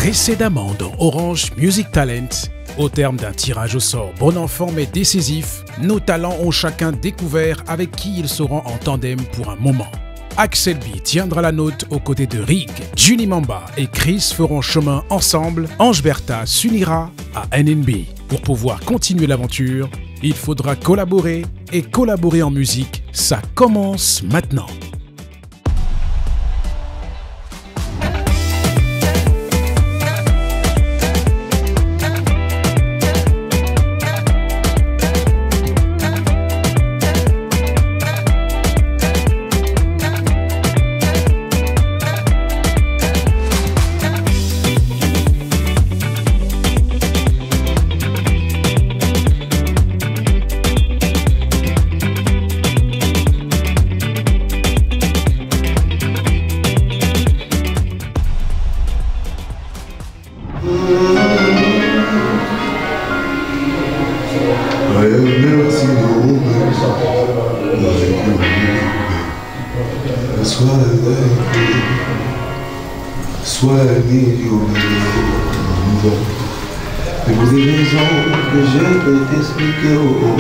Précédemment dans Orange Music Talent, au terme d'un tirage au sort bon enfant mais décisif, nos talents ont chacun découvert avec qui ils seront en tandem pour un moment. Axel B tiendra la note aux côtés de Rig, Juni Mamba et Chris feront chemin ensemble. Ange Bertha s'unira à NNB. Pour pouvoir continuer l'aventure, il faudra collaborer et collaborer en musique, ça commence maintenant. Et pour des raisons que je peux t'expliquer, oh,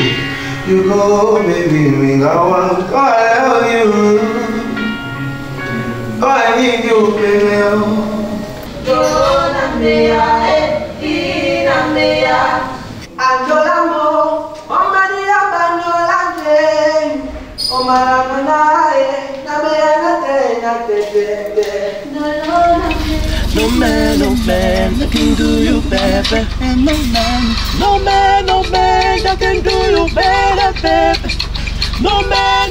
you go, baby, me, I want, oh, I love you, oh, I need you, baby, No man that can do you better. And no man that can do you better, baby. No man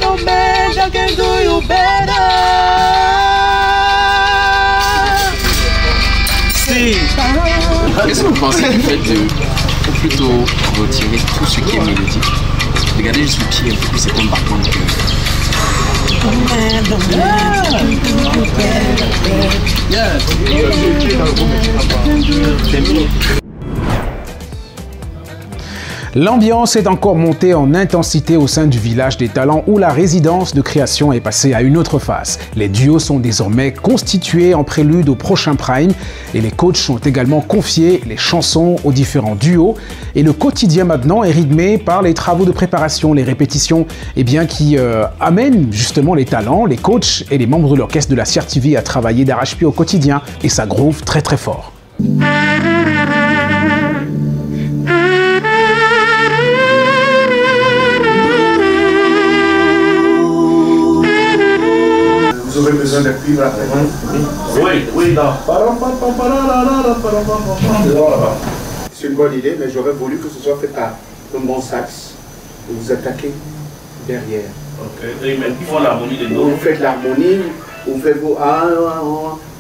that can do you better. Si. Qu'est-ce que vous pensez du fait de plutôt retirer tout ce qui est mélodique? Regardez juste le pied un peu plus, c'est comme battement de cœur. L'ambiance est encore montée en intensité au sein du village des talents où la résidence de création est passée à une autre phase. Les duos sont désormais constitués en prélude au prochain prime et les coachs ont également confié les chansons aux différents duos. Et le quotidien maintenant est rythmé par les travaux de préparation, les répétitions qui amènent justement les talents, les coachs et les membres de l'orchestre de la CRTV à travailler d'arrache-pied au quotidien et ça groove très très fort. Vous aurez besoin de cuivre après. Oui, non. C'est une bonne idée, mais j'aurais voulu que ce soit fait par un bon sax. Et vous attaquez derrière. Ok. Et ils font l'harmonie des notes. Vous faites l'harmonie, vous faites vos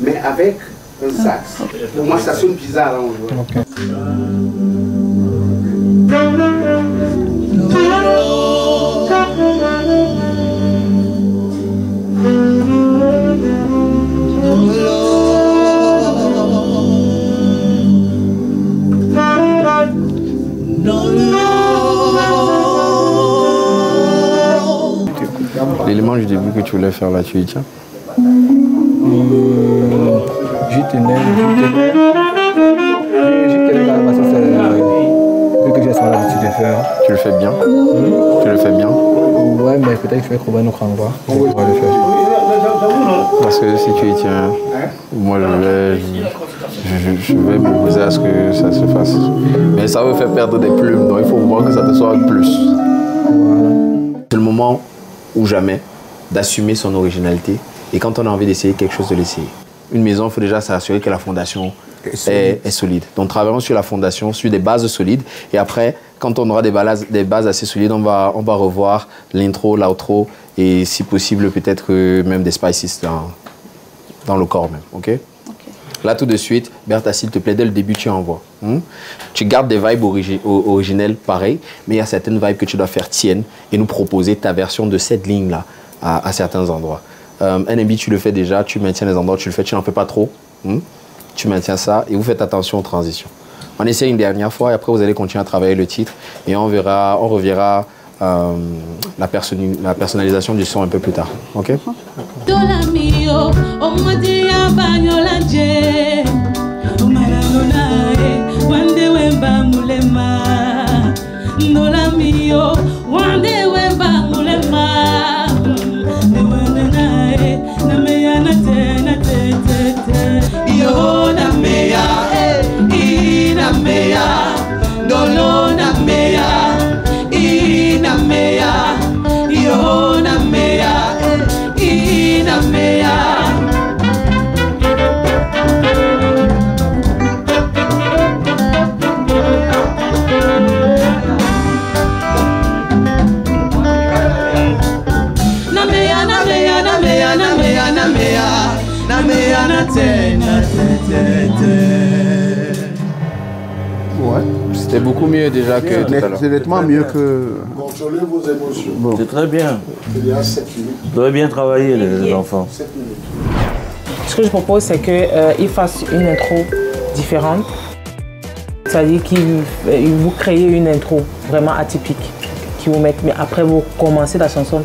mais avec un sax. Pour moi, ça sonne bizarre. Hein, L'élément du début que tu voulais faire là, tu y tiens? J'y tenais parce que c'est ce que j'ai l'habitude de faire. Tu le fais bien? Tu le fais bien? Ouais, mais peut-être que je vais trouver un autre endroit pour pouvoir le faire. Parce que si tu y tiens, moi je vais m'opposer à ce que ça se fasse. Mais ça veut faire perdre des plumes, donc il faut voir que ça te soit plus. C'est le moment ou jamais d'assumer son originalité et quand on a envie d'essayer quelque chose, de l'essayer. Une maison, il faut déjà s'assurer que la fondation est solide. Donc travaillons sur la fondation, sur des bases solides et après, quand on aura des bases assez solides, on va revoir l'intro, l'outro et si possible peut-être même des spices dans le corps même, ok? Là tout de suite, Bertha, s'il te plaît, dès le début tu envoies. Tu gardes des vibes originelles pareilles, mais il y a certaines vibes que tu dois faire tiennes et nous proposer ta version de cette ligne-là à certains endroits. NNB, tu le fais déjà, tu maintiens les endroits, tu le fais, tu n'en fais pas trop. Tu maintiens ça et vous faites attention aux transitions. On essaie une dernière fois et après vous allez continuer à travailler le titre et on reverra la personnalisation du son un peu plus tard. Ok? Ouais, c'était beaucoup mieux déjà que tout à l'heure. C'est nettement mieux que... Contrôlez vos émotions. Bon. C'est très bien. Il y a 7 minutes. Vous devez bien travailler les enfants. 7 minutes. Ce que je propose, c'est qu'il fasse une intro différente. C'est-à-dire qu'il vous créez une intro vraiment atypique. Qui vous met, mais après vous commencez la chanson.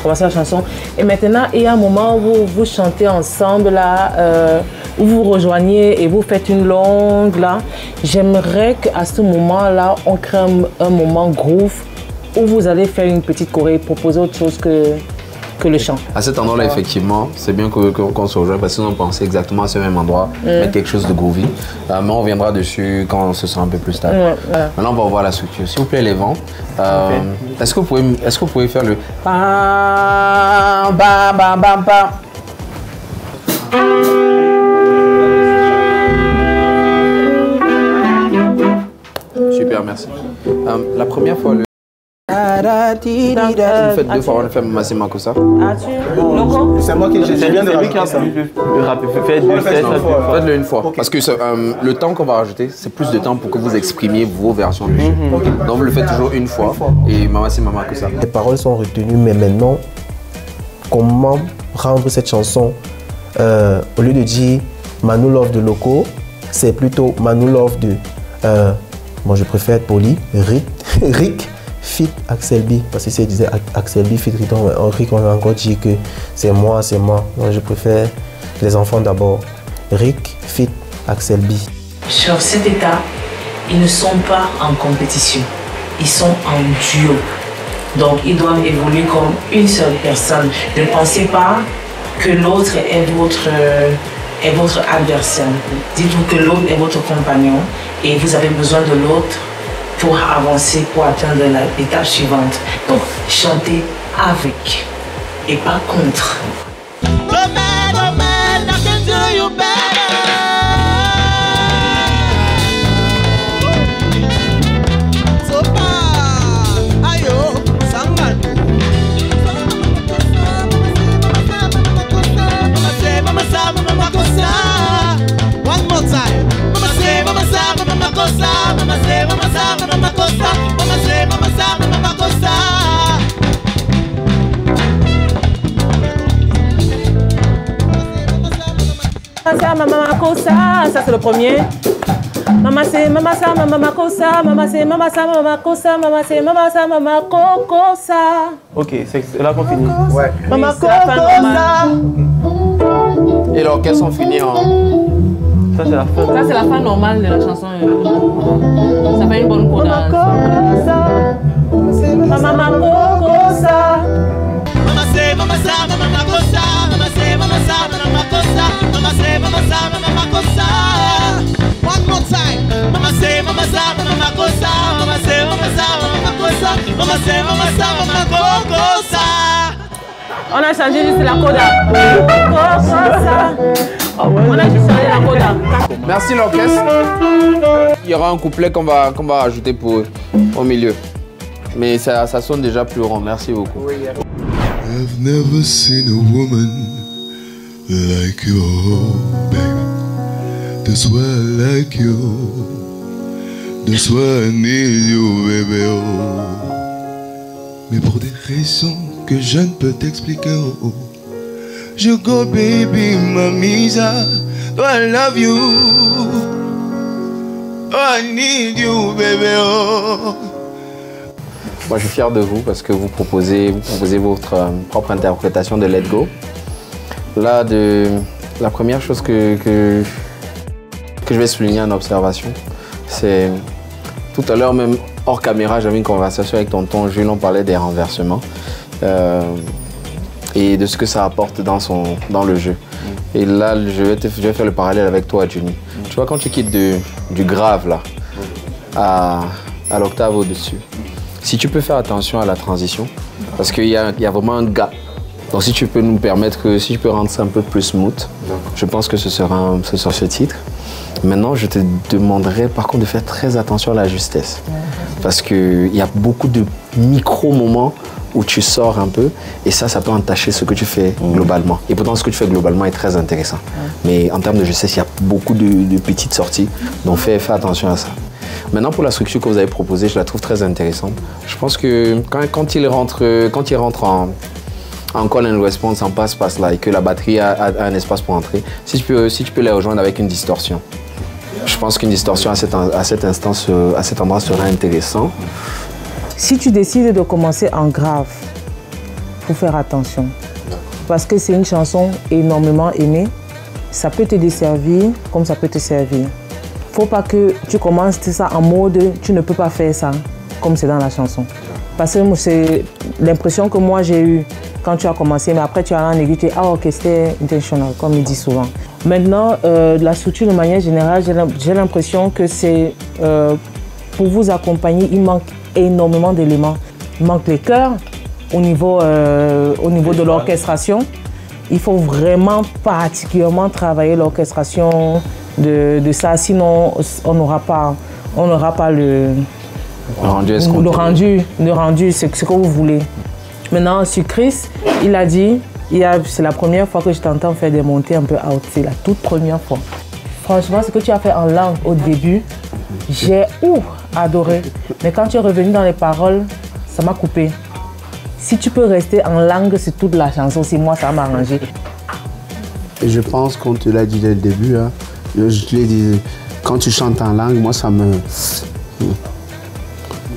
Commencez la chanson. Et maintenant, il y a un moment où vous chantez ensemble là, où vous rejoignez et vous faites une longue là. J'aimerais qu'à ce moment-là, on crée un moment groove où vous allez faire une petite choré, proposer autre chose que le chant. À cet endroit-là, effectivement, c'est bien qu'on se rejoigne parce qu'on pensait exactement à ce même endroit, mettre quelque chose de groovy. Mais on reviendra dessus quand on se sent un peu plus stable. Maintenant, on va voir la structure. S'il vous plaît, les vents. Est-ce que vous pouvez faire le bam bam bam bam bam. Super, merci. La première fois, le... Vous faites deux fois, on le fait Mamasé Makossa. C'est moi qui j'ai bien de rajouter ça. Faites-le une fois. Parce que le temps qu'on va rajouter, c'est plus de temps pour que vous exprimiez vos versions du jeu. Donc vous le faites toujours une fois et Mamasé Makossa. Les paroles sont retenues, mais maintenant, comment rendre cette chanson au lieu de dire Manu Love de Loco, c'est plutôt Manu Love de... bon, je préfère être poli, Rick fit Axel B, parce que si elle disait Axel B fit Rick, on a encore dit que c'est moi. Donc je préfère les enfants d'abord. Rick fit Axel B. Sur cet état, ils ne sont pas en compétition, ils sont en duo. Donc ils doivent évoluer comme une seule personne. Ne pensez pas que l'autre est votre adversaire. Dites-vous que l'autre est votre compagnon et vous avez besoin de l'autre pour avancer, pour atteindre l'étape suivante. Donc, chantez avec et pas contre. One more time. Mama say, mama sa, mama makosa. Mama say, mama sa, mama makosa. Mama say, mama sa, mama makosa. Mama sa, mama makosa. Ça c'est le premier. Mama say, mama sa, mama makosa. Mama say, mama sa, mama makosa. Mama say, mama sa, mama kokosa. Ok, c'est là qu'on finit. Ouais. Mama kokosa. Et l'orchestre, on finit en... Ça c'est la fin. Ça c'est la fin normale de la chanson. Ça fait une bonne coda. Mama makosa. Mama say, mama sa, mama makosa. Mama say, mama sa, mama makosa. Mama say, mama sa, mama makosa. One more time. Mama say, mama sa, mama makosa. Mama say, mama sa, mama makosa. Mama say, mama sa, mama kokosa. On a changé juste la coda. On a juste changé la coda. Merci l'orchestre. Il y aura un couplet qu'on va rajouter au milieu. Mais ça sonne déjà plus rond. Merci beaucoup. I've never seen a woman like you, baby. That's why I like you. That's why I need you, baby. Oh. Mais pour des raisons que je ne peux t'expliquer, oh, oh. Je go, baby, mamisa. Oh, I love you. Oh, I need you, baby. Oh. Moi, je suis fier de vous parce que vous proposez votre propre interprétation de Let Go. Là, la première chose que je vais souligner en observation, c'est tout à l'heure même hors caméra, j'avais une conversation avec tonton Jules, on parlait des renversements et de ce que ça apporte dans le jeu. Et là, je vais faire le parallèle avec toi, Johnny. Tu vois, quand tu quittes du grave là, à l'octave au-dessus, si tu peux faire attention à la transition, parce qu'il y a vraiment un gap. Donc si tu peux nous permettre, si tu peux rendre ça un peu plus smooth, je pense que ce sera ce titre. Maintenant, je te demanderai par contre de faire très attention à la justesse. Parce qu'il y a beaucoup de micro-moments où tu sors un peu et ça peut entacher ce que tu fais globalement. Et pourtant, ce que tu fais globalement est très intéressant. Mais en termes de justesse, il y a beaucoup de petites sorties, donc fais attention à ça. Maintenant, pour la structure que vous avez proposée, je la trouve très intéressante. Je pense que quand il rentre en call and response, en passe-passe là, et que la batterie a un espace pour entrer, si tu peux les rejoindre avec une distorsion. Je pense qu'une distorsion à cet endroit sera intéressant. Si tu décides de commencer en grave, il faut faire attention. Parce que c'est une chanson énormément aimée. Ça peut te desservir comme ça peut te servir. Il ne faut pas que tu commences ça en mode tu ne peux pas faire ça, comme c'est dans la chanson. Parce que c'est l'impression que moi j'ai eue quand tu as commencé, mais après tu as en aiguille, tu dis, ah ok, c'était intentional, comme il dit souvent. Maintenant, la structure de manière générale, j'ai l'impression que c'est pour vous accompagner, il manque énormément d'éléments. Il manque les chœurs au niveau de l'orchestration. Il faut vraiment particulièrement travailler l'orchestration de ça, sinon on n'aura pas le rendu, c'est ce que vous voulez. Maintenant, sur Chris, il a dit, c'est la première fois que je t'entends faire des montées un peu out, c'est la toute première fois. Franchement, ce que tu as fait en langue au début, j'ai adoré. Mais quand tu es revenu dans les paroles, ça m'a coupé. Si tu peux rester en langue sur toute la chanson, c'est moi, ça m'a arrangé. Je pense qu'on te l'a dit dès le début, hein. Je l'ai dit, quand tu chantes en langue, moi ça me...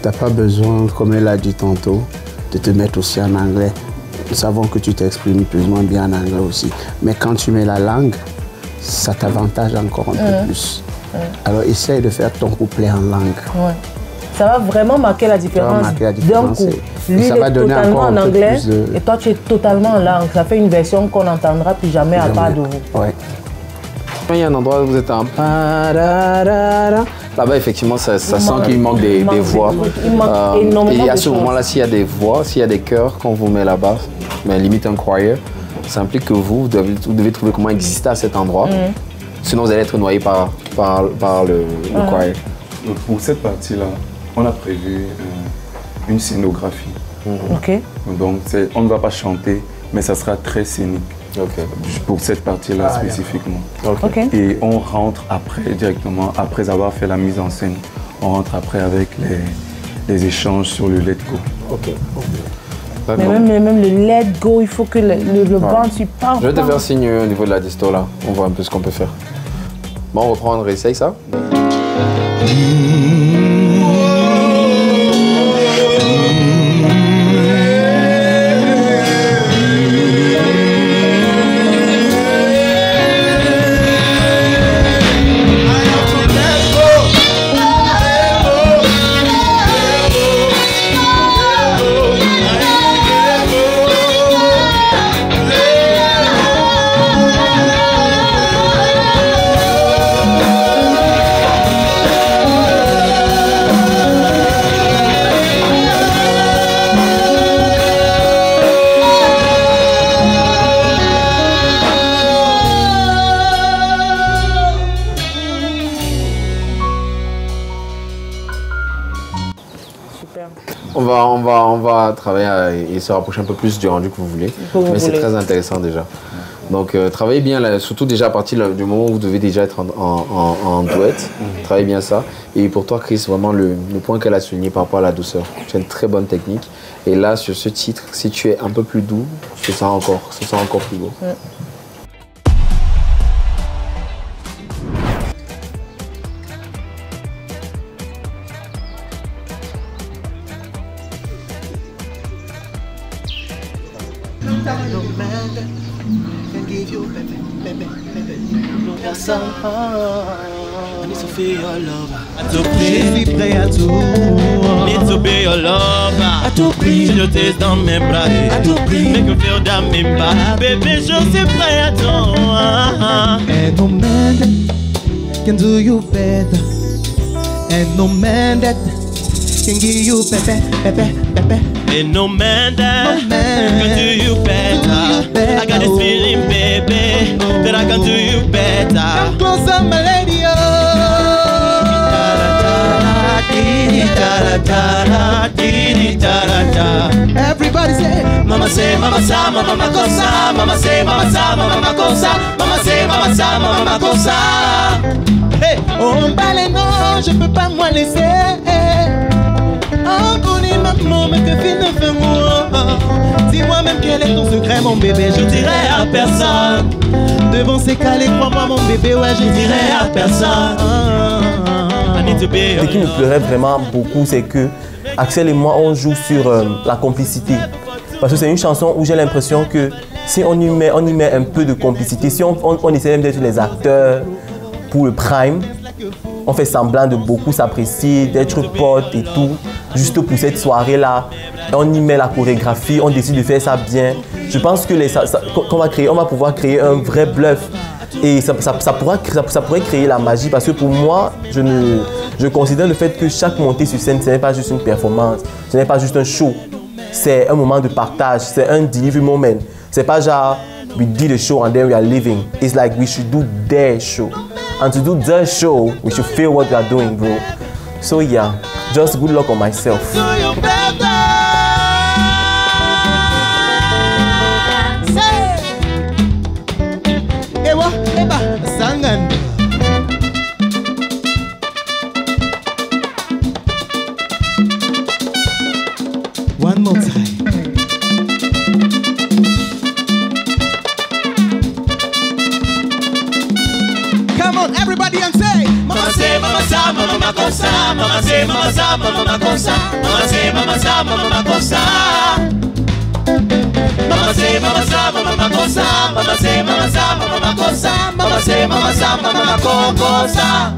T'as pas besoin, comme elle a dit tantôt, de te mettre aussi en anglais. Nous savons que tu t'exprimes plus ou moins bien en anglais aussi. Mais quand tu mets la langue, ça t'avantage encore un peu plus. Alors essaye de faire ton couplet en langue. Ouais. Ça va vraiment marquer la différence d'un coup. Lui, il est totalement en anglais et toi, tu es totalement en langue. Ça fait une version qu'on n'entendra plus jamais à part de vous. Ouais. Il y a un endroit où vous êtes en... Là-bas, effectivement, ça sent qu'il manque des voix. Il manque énormément et à ce de choses. moment-là, s'il y a des voix, s'il y a des chœurs qu'on vous met là-bas, mais limite un choir, ça implique que vous devez trouver comment exister à cet endroit. Sinon, vous allez être noyé par le choir. Pour cette partie-là, on a prévu une scénographie. Ok. Donc, on ne va pas chanter, mais ça sera très scénique. Pour cette partie-là spécifiquement. Et on rentre après directement, après avoir fait la mise en scène, on rentre après avec les échanges sur le Let Go. Mais même le Let Go, il faut que le band s'y parle. Je vais te faire signe au niveau de la disto là, on voit un peu ce qu'on peut faire. Bon, on reprend, on réessaye ça. On va travailler et se rapprocher un peu plus du rendu que vous voulez. Mais c'est très intéressant déjà. Donc travaillez bien, là, surtout déjà à partir du moment où vous devez déjà être en duet. Travaillez bien ça. Et pour toi, Chris, vraiment le point qu'elle a souligné par rapport à la douceur. Tu as une très bonne technique. Et là, sur ce titre, si tu es un peu plus doux, ce sera encore plus beau. No man can give leave you, baby, baby, baby. No personne. I need to feel your love. À tout prix, je suis prêt à tout. Need to be your love. À tout prix, je te dans mes bras. À tout prix, make you feel that me bad. Baby, je suis prêt à tout. And no man that can do you better. And no man that can give you pepe, pepe, pepe. And no man that can do you better. I got this feeling, baby, that I can do you better. Come closer, my lady, everybody say, mama say, mama sa, mama cosa. Mama say, mama sa, mama cosa. Mama say, mama sa, mama cosa. Hey, oh, balai, non, je peux pas moi laisser. Encore une maman, mais que fait ne fait moi. Dis-moi même quel est ton secret, mon bébé. Je dirai à personne. Devant ces calés, crois-moi, mon bébé, ouais, je dirai à personne. Ce qui me plairait vraiment beaucoup, c'est que Axel et moi, on joue sur la complicité. Parce que c'est une chanson où j'ai l'impression que si on y met un peu de complicité, si on essaie même d'être les acteurs pour le prime, on fait semblant de beaucoup s'apprécier, d'être potes et tout, juste pour cette soirée-là. On y met la chorégraphie, on décide de faire ça bien. Je pense que on va pouvoir créer un vrai bluff. Et ça pourrait créer la magie parce que pour moi, je considère le fait que chaque montée sur scène, ce n'est pas juste une performance, ce n'est pas juste un show. C'est un moment de partage, c'est un delivery moment. C'est pas genre, we did a show and then we are leaving. It's like we should do their show. And to do the show, we should feel what we are doing, bro. So yeah, just good luck on myself. One more time. Come on, everybody, and say, mama say, mama sa, mama cosa. Mama say, mama sa, mama cosa. Mama say, mama sa, mama cosa. Mama say, mama sa, mama cosa. Mama say, mama sa, mama cosa. Mama say, mama sa, mama cosa.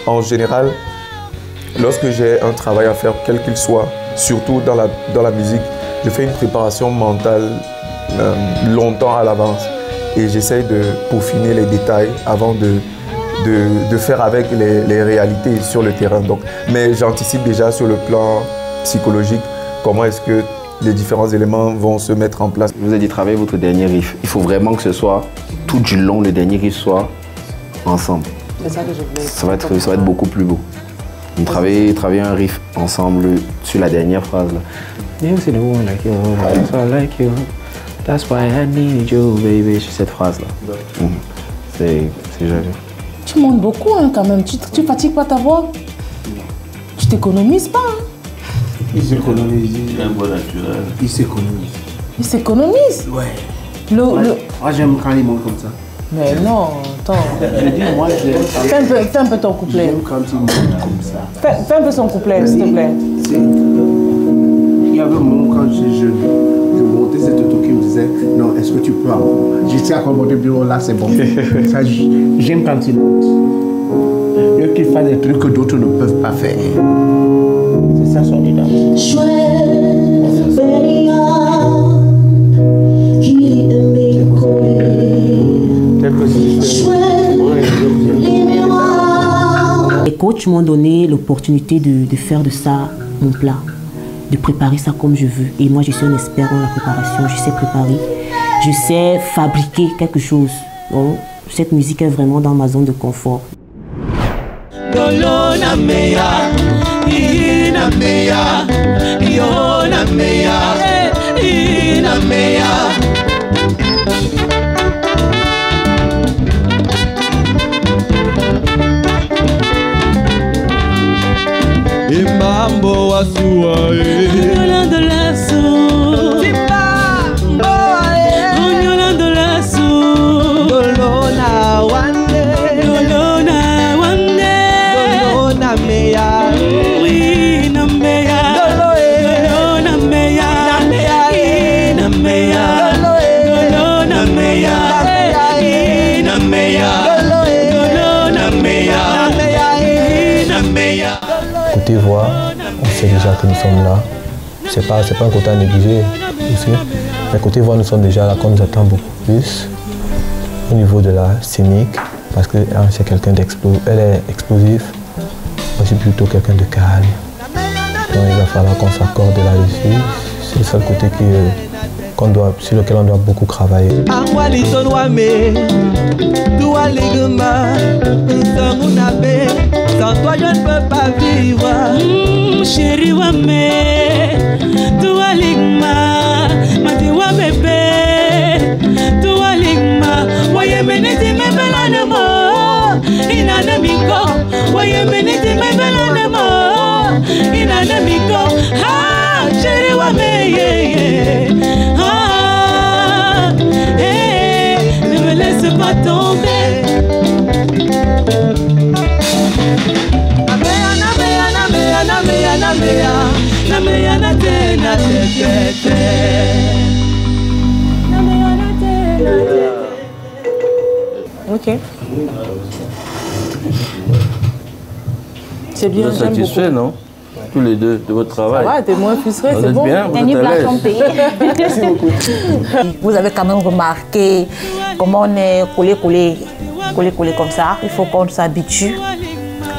En général, lorsque j'ai un travail à faire, quel qu'il soit, surtout dans la musique, je fais une préparation mentale longtemps à l'avance et j'essaye de peaufiner les détails avant de faire avec les réalités sur le terrain. Donc, mais j'anticipe déjà sur le plan psychologique comment est-ce que les différents éléments vont se mettre en place. Vous avez dit travailler votre dernier riff. Il faut vraiment que ce soit tout du long, le dernier riff soit ensemble. C'est ça que je voulais. Ça va être beaucoup plus beau. On travailler un riff ensemble sur la dernière phrase là. That's why I like you. That's why I need you, baby. Sur cette phrase là. C'est joli. Tu montes beaucoup hein, quand même. Tu fatigues pas ta voix. Tu t'économises pas. Hein. Il s'économise. Il est un bon naturel. Il s'économise. Il s'économise. Ouais. Moi j'aime quand il monte comme ça. Mais non, attends. Je dis, moi, fais un peu ton couplet. J'aime quand il monte comme ça. Fais un peu son couplet, s'il te plaît. Il y avait un moment quand j'étais jeune, je montais cette auto qui me disait, non, est-ce que tu peux avoir? J'étais accommodé au bureau, là, c'est bon. J'aime quand il monte. Il veut qu'il fasse des trucs que d'autres ne peuvent pas faire. C'est ça son idée. Écoute, coachs m'ont donné l'opportunité de faire de ça mon plat, de préparer ça comme je veux. Et moi, je suis un expert dans la préparation, je sais préparer, je sais fabriquer quelque chose. Donc, cette musique est vraiment dans ma zone de confort. Mambo wa suae Yolanda lasso Tipa Mboae Yolanda lasso Dolona wande Dolona wande Dolona meya Oui na meya Dolona meya Na meya Dolona meya Na meya Dolona meya Na meya. Côté voix, on sait déjà que nous sommes là. C'est pas un côté à négliger aussi. Mais côté voix, nous sommes déjà là quand on nous attend beaucoup plus. Au niveau de la scénique, parce que c'est quelqu'un d'explosif. Elle est explosive. Moi, je suis plutôt quelqu'un de calme. Donc il va falloir qu'on s'accorde là-dessus. C'est le seul côté sur lequel on doit beaucoup travailler. Sans toi je ne peux pas vivre. Chérie wame, toi ligma, mati wame pe, toi ligma, voyez meniti me belanemo, inanamiko, voyez meniti me belanemo, inanamiko, ah chérie wame, ah, ne me laisse pas tomber. Ok. C'est bien, vous êtes satisfait, non? Tous les deux de votre travail. Ouais, t'es moins frustré, c'est bon. Bien, vous êtes à l'aise. Merci beaucoup. Vous avez quand même remarqué comment on est collé comme ça. Il faut qu'on s'habitue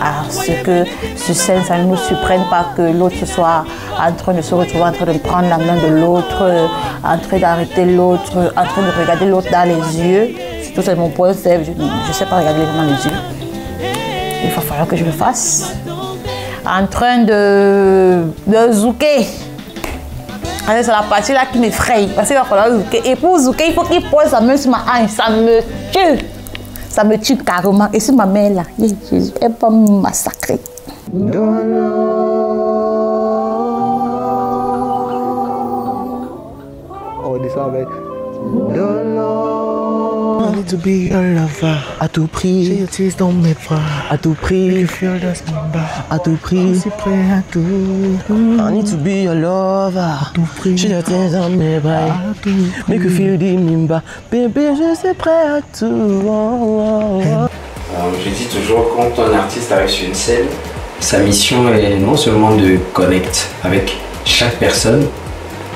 à ce que sur scène, ça ne nous surprenne pas que l'autre soit en train de se retrouver, en train de prendre la main de l'autre, en train d'arrêter l'autre, en train de regarder l'autre dans les yeux. Surtout c'est mon point faible, je ne sais pas regarder les gens dans les yeux. Il va falloir que je le fasse. En train de zouker. C'est la partie là qui m'effraie, parce qu'il va falloir zouker. Et pour zouker, il faut qu'il pose sa main sur ma hanche, ça me tue. Ça me tue carrément. Et si ma mère là, Jésus, elle va me massacrer. On dit ça avec. I need to be a lover. À tout prix. J'ai tears dans mes bras. À tout prix. À tout prix. Je suis prêt à tout. I need to be a lover. À tout prix. J'ai tears dans mes bras. Make you feel the mimba. Bébé, je suis prêt à tout. Je dis toujours, quand un artiste arrive sur une scène, sa mission est non seulement de connecter avec chaque personne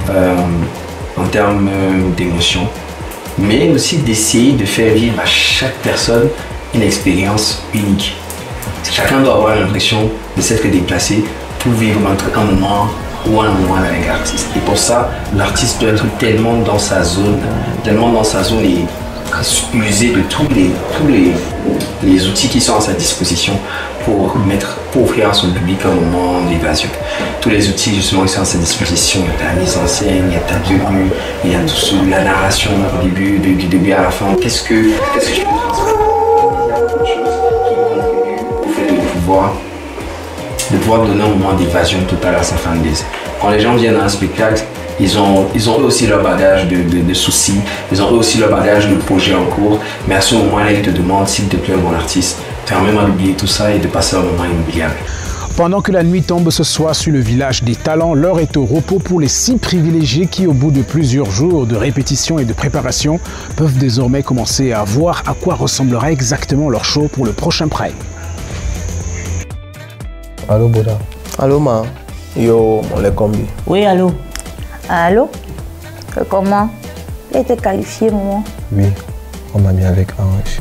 en termes d'émotion, mais aussi d'essayer de faire vivre à chaque personne une expérience unique. Chacun doit avoir l'impression de s'être déplacé pour vivre un moment ou un moment avec l'artiste. Et pour ça, l'artiste doit être tellement dans sa zone et user de tous les outils qui sont à sa disposition pour offrir à son public un moment d'évasion. Tous les outils justement qui sont à sa disposition, il y a ta mise en scène, il y a ta tenue, il y a tout la narration du début à la fin. Qu'est-ce que je peux transmettre? Il y a beaucoup de choses qui contribuent au fait de pouvoir donner un moment d'évasion totale à sa fanbase. Quand les gens viennent à un spectacle, ils ont eux aussi leur bagage de soucis, ils ont eux aussi leur bagage de projets en cours, mais à ce moment-là, ils te demandent s'il te plaît, mon artiste, permets-moi d'oublier tout ça et de passer un moment inoubliable. Pendant que la nuit tombe ce soir sur le village des talents, l'heure est au repos pour les 6 privilégiés qui, au bout de plusieurs jours de répétition et de préparation, peuvent désormais commencer à voir à quoi ressemblera exactement leur show pour le prochain Prime. Allô, Boda. Allô, ma. Yo, on les combi. Oui, allô. Allô? Comment? Il a été qualifié, maman? Oui. On m'a mis avec Ange.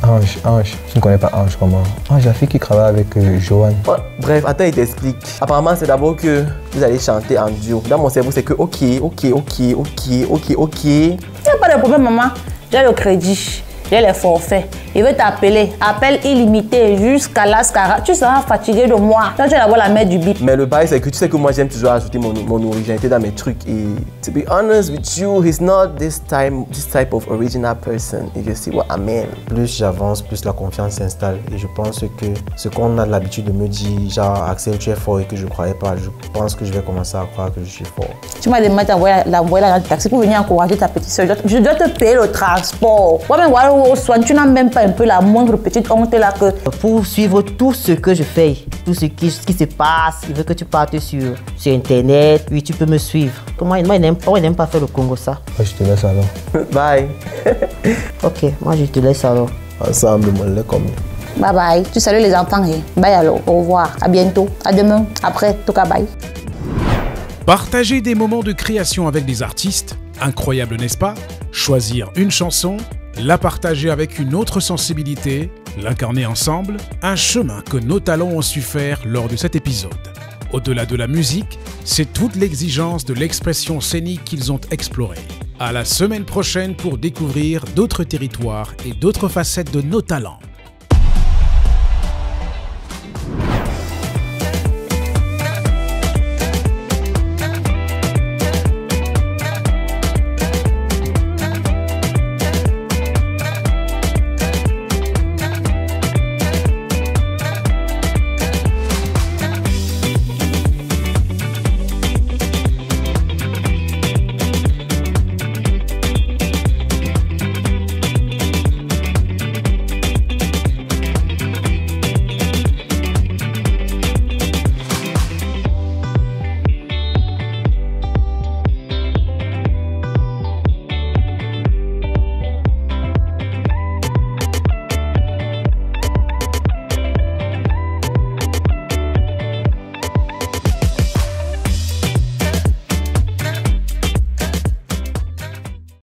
Tu ne connais pas Ange comment? Ange, la fille qui travaille avec Joanne. Oh, bref, attends, il t'explique. Apparemment, c'est d'abord que vous allez chanter en duo. Dans mon cerveau, c'est que ok. Il n'y a pas de problème, maman. J'ai le crédit. J'ai les forfaits. Il veut t'appeler. Appel illimité jusqu'à l'ascara. Tu seras fatigué de moi. Toi, tu vas avoir la mère du bip. Mais le bail, c'est que tu sais que moi, j'aime toujours ajouter mon originalité dans mes trucs. Et to be honest with you, he's not this type of original person. If you see what I mean. Plus j'avance, plus la confiance s'installe. Et je pense que ce qu'on a l'habitude de me dire, genre Axel, tu es fort et que je ne croyais pas, je pense que je vais commencer à croire que je suis fort. Tu m'as demandé d'envoyer la dans le taxi pour venir encourager ta petite soeur. Je dois te payer le transport. Moi-même, tu n'as même pas un peu la moindre petite honte là que... Pour suivre tout ce que je fais, tout ce qui se passe, il veut que tu partes sur Internet, oui, tu peux me suivre. Moi, il n'aime pas faire le Congo, ça. Je te laisse alors. Bye. Ok, moi je te laisse alors. Ensemble, mon lait comme... Bye bye. Tu salues les enfants. Bye alors. Au revoir. À bientôt. À demain. Après, tout cas, bye. Partager des moments de création avec des artistes, incroyable n'est-ce pas? Choisir une chanson, la partager avec une autre sensibilité, l'incarner ensemble, un chemin que nos talents ont su faire lors de cet épisode. Au-delà de la musique, c'est toute l'exigence de l'expression scénique qu'ils ont explorée. À la semaine prochaine pour découvrir d'autres territoires et d'autres facettes de nos talents.